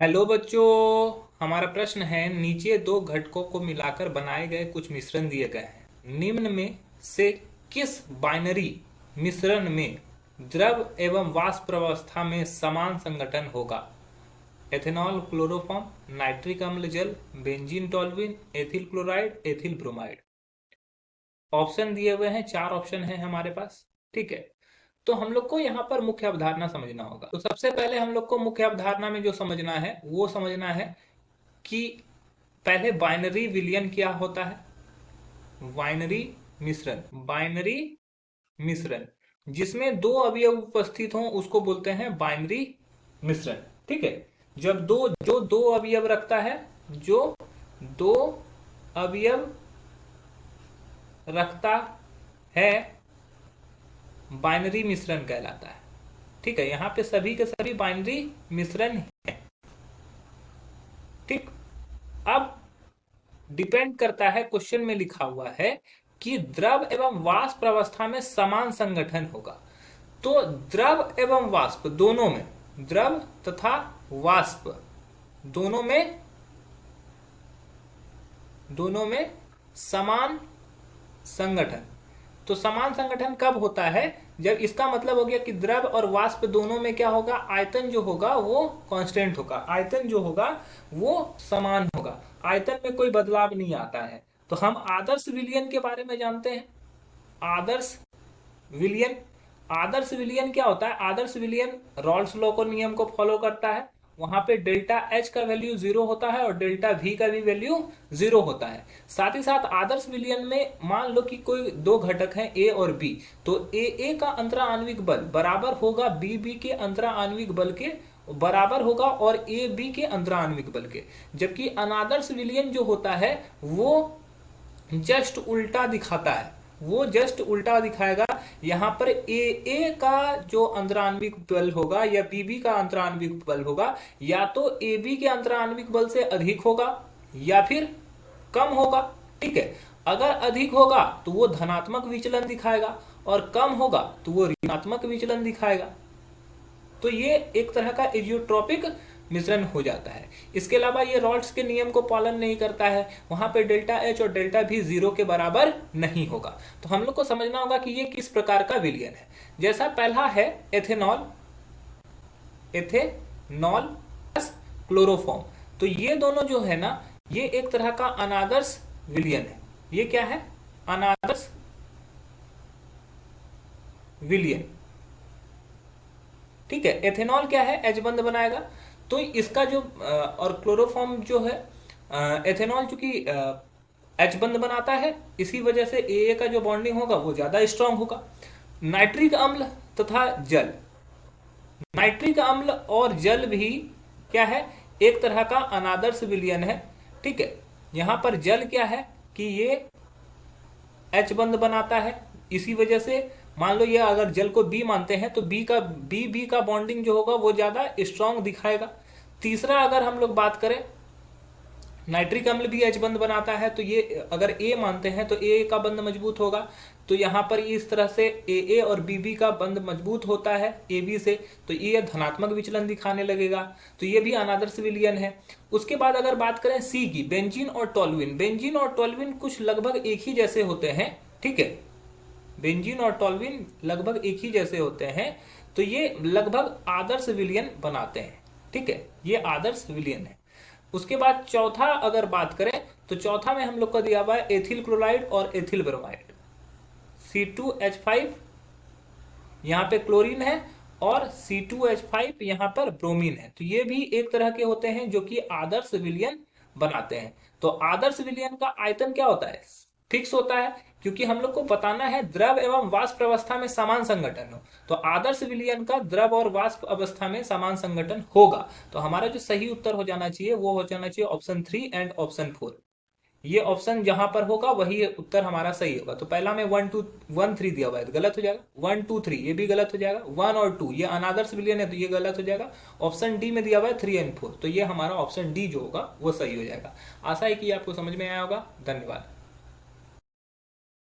Hello बच्चों। हमारा प्रश्न है, नीचे दो घटकों को मिलाकर बनाए गए कुछ मिश्रण दिए गए हैं। निम्न में से किस बाइनरी मिश्रण में द्रव एवं वाष्प अवस्था में समान संगठन होगा? एथेनॉल क्लोरोफॉर्म, नाइट्रिक अम्ल जल, benzene toluene, ethyl chloride, ethyl bromide. Option दिए हुए हैं, चार ऑप्शन है हमारे पास। ठीक है, तो हम लोग को यहाँ पर मुख्य अवधारणा समझना होगा। तो सबसे पहले हम लोग को मुख्य अवधारणा में जो समझना है वो समझना है कि पहले बाइनरी विलयन क्या होता है। बाइनरी मिश्रण, बाइनरी मिश्रण जिसमें दो अवयव उपस्थित हों उसको बोलते हैं बाइनरी मिश्रण। ठीक है, जब दो अवयव रखता है, जो दो अवयव रखता है, बाइनरी मिश्रण कहलाता है। ठीक है, यहां पे सभी के सभी बाइनरी मिश्रण है। ठीक, अब डिपेंड करता है, क्वेश्चन में लिखा हुआ है कि द्रव एवं वाष्प अवस्था में समान संगठन होगा। तो द्रव एवं वाष्प दोनों में, द्रव तथा वाष्प दोनों में समान संगठन। तो समान संगठन कब होता है? जब इसका मतलब हो गया कि द्रव और वाष्प दोनों में क्या होगा, आयतन जो होगा वो कांस्टेंट होगा, आयतन जो होगा वो समान होगा, आयतन में कोई बदलाव नहीं आता है। तो हम आदर्श विलयन के बारे में जानते हैं। आदर्श विलयन, आदर्श विलयन क्या होता है? आदर्श विलयन रॉल्स लॉ को नियम को फॉलो करता है। वहां पे डेल्टा एच का वैल्यू जीरो होता है और डेल्टा वी का भी वैल्यू जीरो होता है। साथ ही साथ आदर्श विलयन में मान लो कि कोई दो घटक हैं ए और बी, तो ए का अंतरा आणविक बल बराबर होगा बी के अंतरा आणविक बल के बराबर होगा और ए बी के अंतरा आणविक बल के। जबकि अनादर्श विलयन जो होता है वो जस्ट उल्टा दिखाता है, वो जस्ट उल्टा दिखाएगा। यहां पर ए का जो अंतराण्विक बल होगा या बी का अंतराण्विक बल होगा, या तो ए बी के अंतराण्विक बल से अधिक होगा या फिर कम होगा। ठीक है, अगर अधिक होगा तो वो धनात्मक विचलन दिखाएगा और कम होगा तो वो ऋणात्मक विचलन दिखाएगा। तो ये एक तरह का एजियोट्रॉपिक मिश्रण हो जाता है। इसके अलावा ये रॉल्स के नियम को पालन नहीं करता है, वहां पे डेल्टा एच और डेल्टा भी जीरो के बराबर नहीं होगा। तो हम लोग को समझना होगा कि ये किस प्रकार का विलयन है। जैसा पहला है एथेनॉल, एथेनॉल प्लस क्लोरोफॉर्म। तो ये दोनों जो है ना, ये एक तरह का अनादर्श विलयन है। ये क्या है? अनादर्श विलयन। ठीक है, एथेनॉल क्या है? एच बंध बनाएगा। तो इसका जो और क्लोरोफॉर्म जो है, एथेनॉल चूंकि एच बंध बनाता है, इसी वजह से ए का जो बॉन्डिंग होगा वो ज्यादा स्ट्रांग होगा। नाइट्रिक अम्ल तथा जल, नाइट्रिक अम्ल और जल भी क्या है? एक तरह का अनादर्श विलयन है। ठीक है, यहां पर जल क्या है कि ये एच बंध बनाता है, इसी वजह से मान लो ये अगर जल को बी मानते हैं तो बी का बॉन्डिंग जो होगा वो ज्यादा स्ट्रांग दिखाएगा। तीसरा अगर हम लोग बात करें, नाइट्रिक अम्ल भी एच बंध बनाता है, तो ये अगर ए मानते हैं तो ए का बंध मजबूत होगा। तो यहां पर इस तरह से ए और बी का बंध मजबूत होता है ए बी से, तो ये धनात्मक विचलन दिखाने लगेगा। तो ये भी अनादर्श विलयन है। उसके बाद अगर बात करें सी की, बेंजीन और टोल्यूइन, बेंजीन और टोल्यूइन कुछ लगभग एक ही जैसे होते हैं। ठीक है, बेंजीन और टोल्यूइन लगभग एक ही जैसे होते हैं, तो ये लगभग आदर्श विलयन बनाते हैं। ठीक है, ये आदर्श विलयन है। उसके बाद चौथा अगर बात करें तो चौथा में हम लोग का दिया हुआ है एथिल क्लोराइड और एथिल ब्रोमाइड। C2H5 यहाँ पे क्लोरीन है और C2H5 यहाँ पर ब्रोमीन है। तो ये भी एक तरह के होते हैं जो कि आदर्श विलयन बनाते हैं। तो आदर्श विलयन का आयतन क्या होता है? फिक्स होता है, क्योंकि हम लोग को बताना है द्रव एवं वाष्प अवस्था में समान संगठन हो। तो आदर्श विलयन का द्रव और वाष्प अवस्था में समान संगठन होगा। तो हमारा जो सही उत्तर हो जाना चाहिए वो हो जाना चाहिए ऑप्शन 3 एंड ऑप्शन 4। ये ऑप्शन जहां पर होगा वही उत्तर हमारा सही होगा। तो पहला में 1 2 1 3 दिया हुआ है तो गलत हो जाएगा, 1 2 3 ये भी गलत हो जाएगा, 1 और 2 ये अनादर्श विलयन है तो ये गलत हो जाएगा। ऑप्शन डी में दिया हुआ है 3 एंड 4, तो ये हमारा ऑप्शन डी जो होगा वो सही हो जाएगा। आशा है कि आपको समझ में आया होगा। धन्यवाद।